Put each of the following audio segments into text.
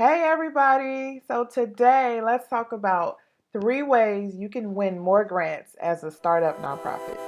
Hey everybody! So today let's talk about 3 ways you can win more grants as a startup nonprofit.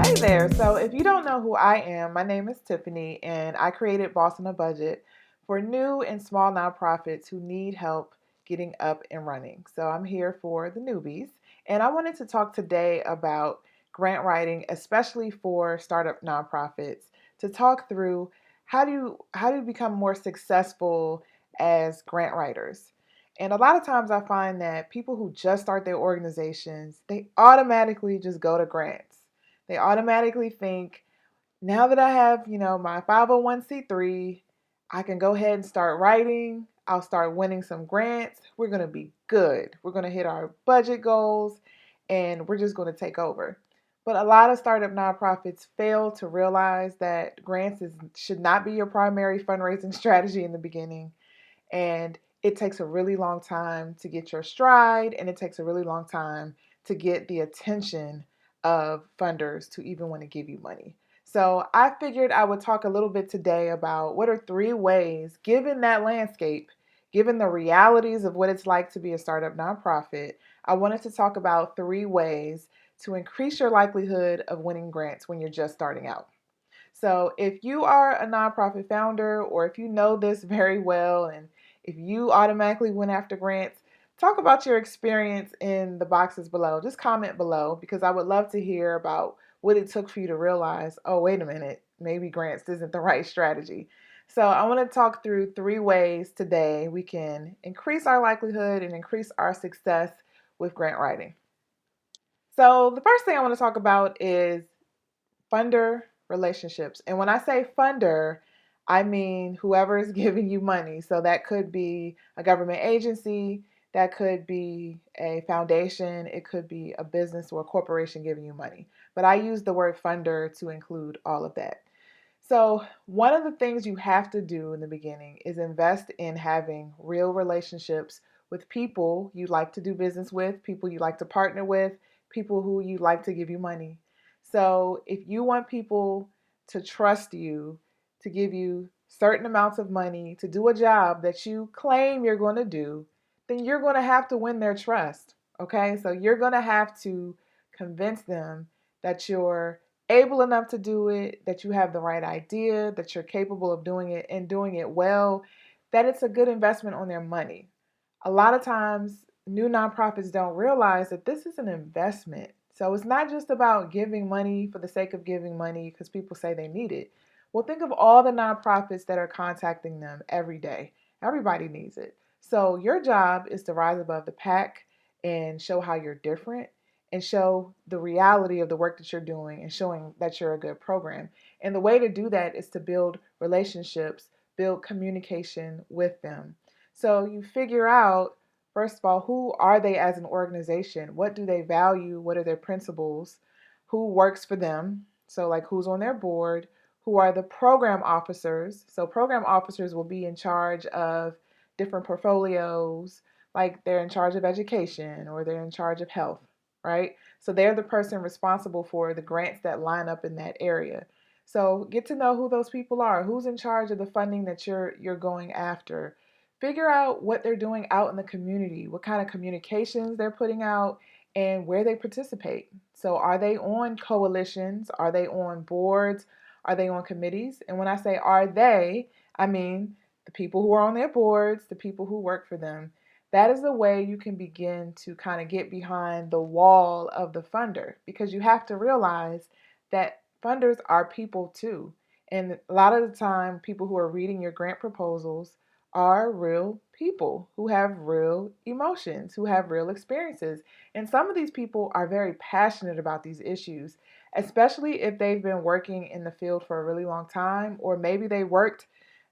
Hey there! So if you don't know who I am, my name is Tiffany and I created Boss on a Budget for new and small nonprofits who need help getting up and running. So I'm here for the newbies and I wanted to talk today about grant writing, especially for startup nonprofits, to talk through how do you become more successful as grant writers. And a lot of times I find that people who just start their organizations, they automatically just go to grants. They automatically think, now that I have, my 501c3, I can go ahead and start writing. I'll start winning some grants. We're going to be good. We're going to hit our budget goals and we're just going to take over. But a lot of startup nonprofits fail to realize that should not be your primary fundraising strategy in the beginning. And it takes a really long time to get your stride, and it takes a really long time to get the attention of funders to even want to give you money. So I figured I would talk a little bit today about what are 3 ways, given that landscape, given the realities of what it's like to be a startup nonprofit. I wanted to talk about 3 ways to increase your likelihood of winning grants when you're just starting out. So, if you are a nonprofit founder or if you know this very well and if you automatically went after grants, talk about your experience in the boxes below. Just comment below because I would love to hear about what it took for you to realize, oh, wait a minute, maybe grants isn't the right strategy. So, I want to talk through 3 ways today we can increase our likelihood and increase our success with grant writing. So, the first thing I want to talk about is funder relationships. And when I say funder, I mean whoever is giving you money. So that could be a government agency, that could be a foundation, it could be a business or a corporation giving you money. But I use the word funder to include all of that. So, one of the things you have to do in the beginning is invest in having real relationships with people you like to do business with, people you like to partner with, people who you like to give you money. So, if you want people to trust you, to give you certain amounts of money, to do a job that you claim you're going to do, then you're going to have to win their trust. Okay? So, you're going to have to convince them that you're able enough to do it, that you have the right idea, that you're capable of doing it and doing it well, that it's a good investment on their money. A lot of times, new nonprofits don't realize that this is an investment. So it's not just about giving money for the sake of giving money because people say they need it. Well, think of all the nonprofits that are contacting them every day. Everybody needs it. So your job is to rise above the pack and show how you're different and show the reality of the work that you're doing and showing that you're a good program. And the way to do that is to build relationships, build communication with them. So you figure out, first of all, who are they as an organization? What do they value? What are their principles? Who works for them? So, like, who's on their board? Who are the program officers? So, program officers will be in charge of different portfolios, like they're in charge of education or they're in charge of health, right? So, they're the person responsible for the grants that line up in that area. So, get to know who those people are. Who's in charge of the funding that you're going after? Figure out what they're doing out in the community, what kind of communications they're putting out, and where they participate. So, are they on coalitions? Are they on boards? Are they on committees? And when I say are they, I mean the people who are on their boards, the people who work for them. That is the way you can begin to kind of get behind the wall of the funder because you have to realize that funders are people too. And a lot of the time, people who are reading your grant proposals are real people who have real emotions, who have real experiences. And some of these people are very passionate about these issues, especially if they've been working in the field for a really long time, or maybe they worked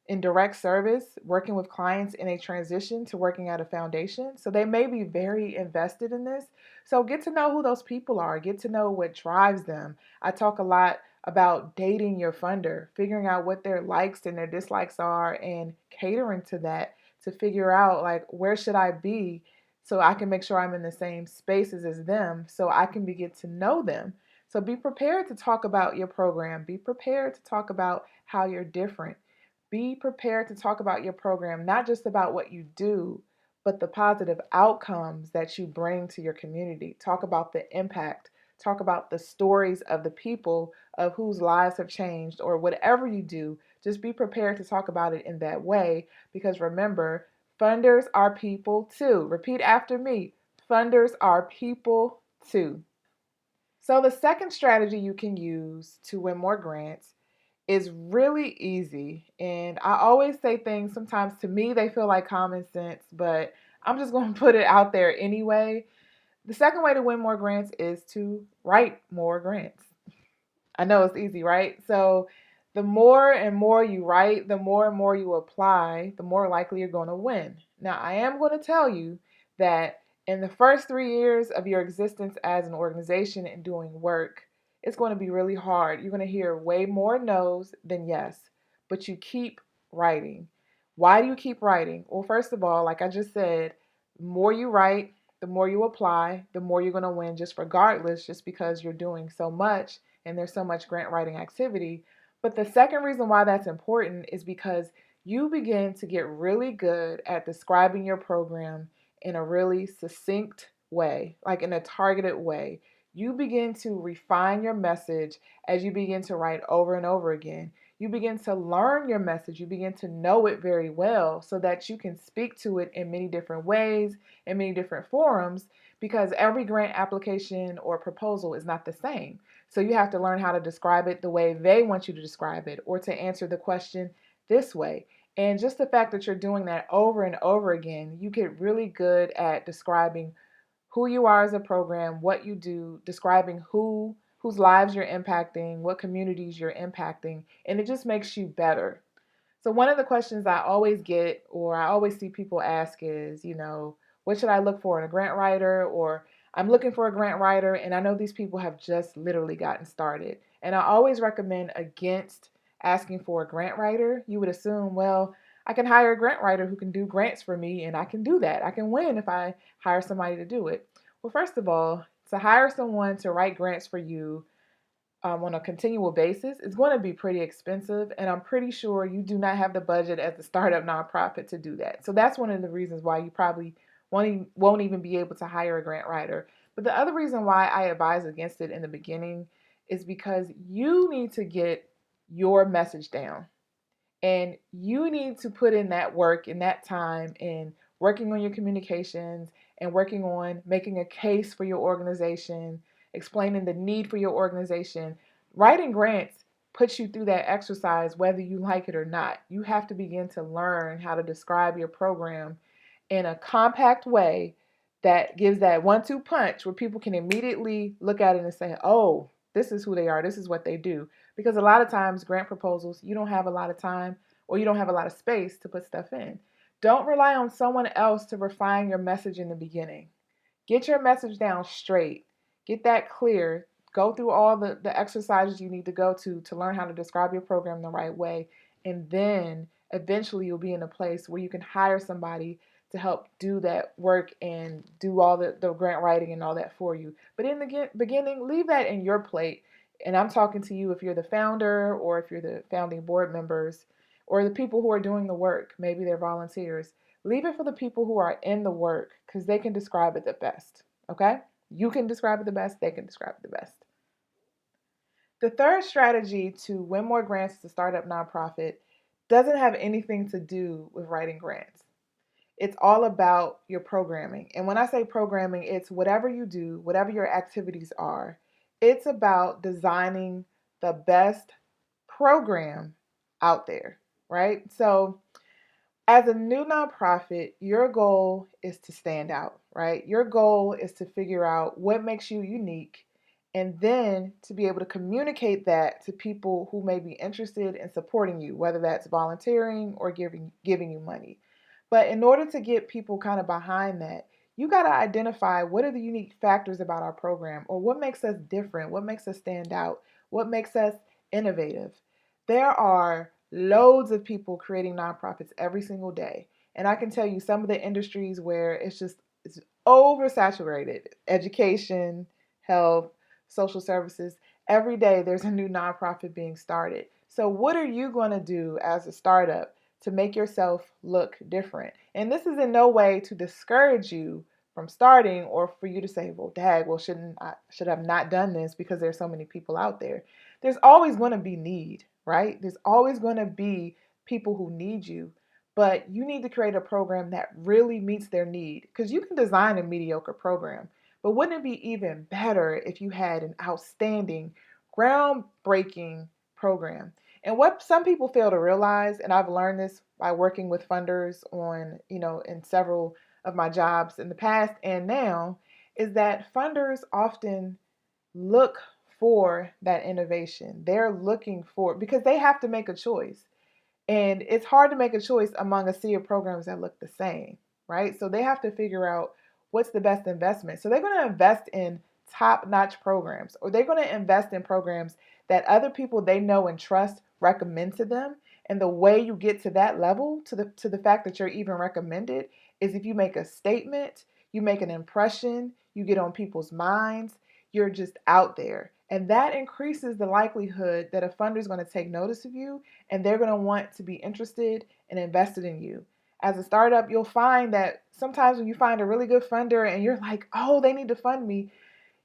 in direct service, working with clients in a transition to working at a foundation. So they may be very invested in this. So get to know who those people are, get to know what drives them. I talk a lot about dating your funder, figuring out what their likes and their dislikes are and catering to that to figure out like where should I be so I can make sure I'm in the same spaces as them so I can begin to know them. So be prepared to talk about your program. Be prepared to talk about how you're different. Be prepared to talk about your program, not just about what you do, but the positive outcomes that you bring to your community. Talk about the impact. Talk about the stories of the people of whose lives have changed or whatever you do. Just be prepared to talk about it in that way because remember, funders are people too. Repeat after me. Funders are people too. So, the second strategy you can use to win more grants is really easy. And I always say things, sometimes to me, they feel like common sense, but I'm just going to put it out there anyway. The second way to win more grants is to write more grants. I know it's easy, right? So the more and more you write, the more and more you apply, the more likely you're going to win. Now, I am going to tell you that in the first 3 years of your existence as an organization and doing work, it's going to be really hard. You're going to hear way more no's than yes, but you keep writing. Why do you keep writing? Well, first of all, like I just said, the more you write, the more you apply, the more you're going to win, just regardless, just because you're doing so much and there's so much grant writing activity. But the second reason why that's important is because you begin to get really good at describing your program in a really succinct way, like in a targeted way. You begin to refine your message as you begin to write over and over again. You begin to learn your message. You begin to know it very well so that you can speak to it in many different ways, in many different forums, because every grant application or proposal is not the same. So you have to learn how to describe it the way they want you to describe it or to answer the question this way. And just the fact that you're doing that over and over again, you get really good at describing who you are as a program, what you do, describing whose lives you're impacting, what communities you're impacting, and it just makes you better. So one of the questions I always get or I always see people ask is, what should I look for in a grant writer? Or I'm looking for a grant writer and I know these people have just literally gotten started. And I always recommend against asking for a grant writer. You would assume, well, I can hire a grant writer who can do grants for me and I can do that. I can win if I hire somebody to do it. Well, first of all, to hire someone to write grants for you on a continual basis is going to be pretty expensive, and I'm pretty sure you do not have the budget as a startup nonprofit to do that. So that's one of the reasons why you probably won't even be able to hire a grant writer. But the other reason why I advise against it in the beginning is because you need to get your message down. And you need to put in that work and that time in working on your communications and working on making a case for your organization, explaining the need for your organization. Writing grants puts you through that exercise whether you like it or not. You have to begin to learn how to describe your program in a compact way that gives that 1-2 punch where people can immediately look at it and say, oh, this is who they are, this is what they do. Because a lot of times, grant proposals, you don't have a lot of time or you don't have a lot of space to put stuff in. Don't rely on someone else to refine your message in the beginning. Get your message down straight. Get that clear. Go through all the exercises you need to go to learn how to describe your program the right way. And then eventually you'll be in a place where you can hire somebody to help do that work and do all the grant writing and all that for you. But in the beginning, leave that in your plate. And I'm talking to you if you're the founder or if you're the founding board members or the people who are doing the work. Maybe they're volunteers. Leave it for the people who are in the work because they can describe it the best. Okay? You can describe it the best, they can describe it the best. The third strategy to win more grants to start up nonprofit doesn't have anything to do with writing grants. It's all about your programming. And when I say programming, it's whatever you do, whatever your activities are, it's about designing the best program out there, right? So as a new nonprofit, your goal is to stand out, right? Your goal is to figure out what makes you unique and then to be able to communicate that to people who may be interested in supporting you, whether that's volunteering or giving you money. But in order to get people kind of behind that, you got to identify what are the unique factors about our program or what makes us different, what makes us stand out, what makes us innovative. There are loads of people creating nonprofits every single day. And I can tell you some of the industries where it's oversaturated. Education, health, social services. Every day there's a new nonprofit being started. So what are you going to do as a startup to make yourself look different? And this is in no way to discourage you from starting or for you to say, well, dag, well, should have not done this because there's so many people out there. There's always going to be need, right? There's always going to be people who need you, but you need to create a program that really meets their need because you can design a mediocre program, but wouldn't it be even better if you had an outstanding, groundbreaking program? And what some people fail to realize, and I've learned this by working with funders on, in several of my jobs in the past and now, is that funders often look for that innovation. They're looking for, because they have to make a choice. And it's hard to make a choice among a sea of programs that look the same, right? So they have to figure out what's the best investment. So they're going to invest in top-notch programs, or they're going to invest in programs that other people they know and trust recommend to them. And the way you get to that level, to the fact that you're even recommended, is if you make a statement, you make an impression, you get on people's minds, you're just out there. And that increases the likelihood that a funder is going to take notice of you and they're going to want to be interested and invested in you. As a startup, you'll find that sometimes when you find a really good funder and you're like, oh, they need to fund me,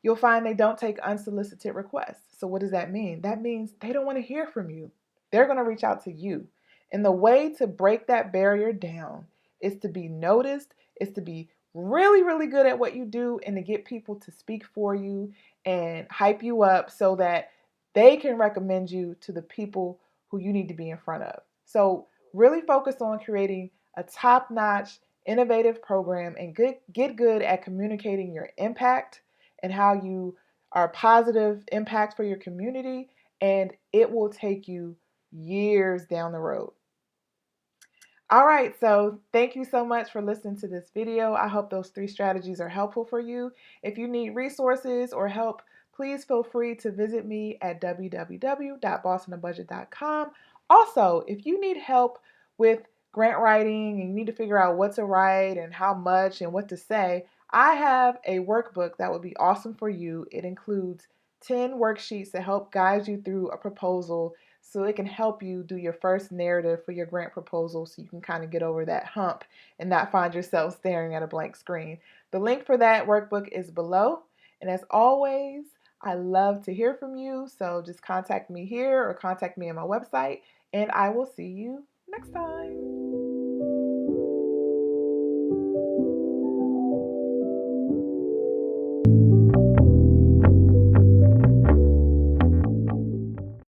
you'll find they don't take unsolicited requests. So what does that mean? That means they don't want to hear from you. They're going to reach out to you. And the way to break that barrier down is to be noticed, is to be really, really good at what you do and to get people to speak for you and hype you up so that they can recommend you to the people who you need to be in front of. So really focus on creating a top-notch, innovative program and get good at communicating your impact and how you are a positive impact for your community, and it will take you years down the road. All right, so thank you so much for listening to this video. I hope those 3 strategies are helpful for you. If you need resources or help, please feel free to visit me at www.bossonabudget.com. Also, if you need help with grant writing and you need to figure out what to write and how much and what to say, I have a workbook that would be awesome for you. It includes 10 worksheets to help guide you through a proposal so it can help you do your first narrative for your grant proposal so you can kind of get over that hump and not find yourself staring at a blank screen. The link for that workbook is below. And as always, I love to hear from you. So just contact me here or contact me on my website, and I will see you next time.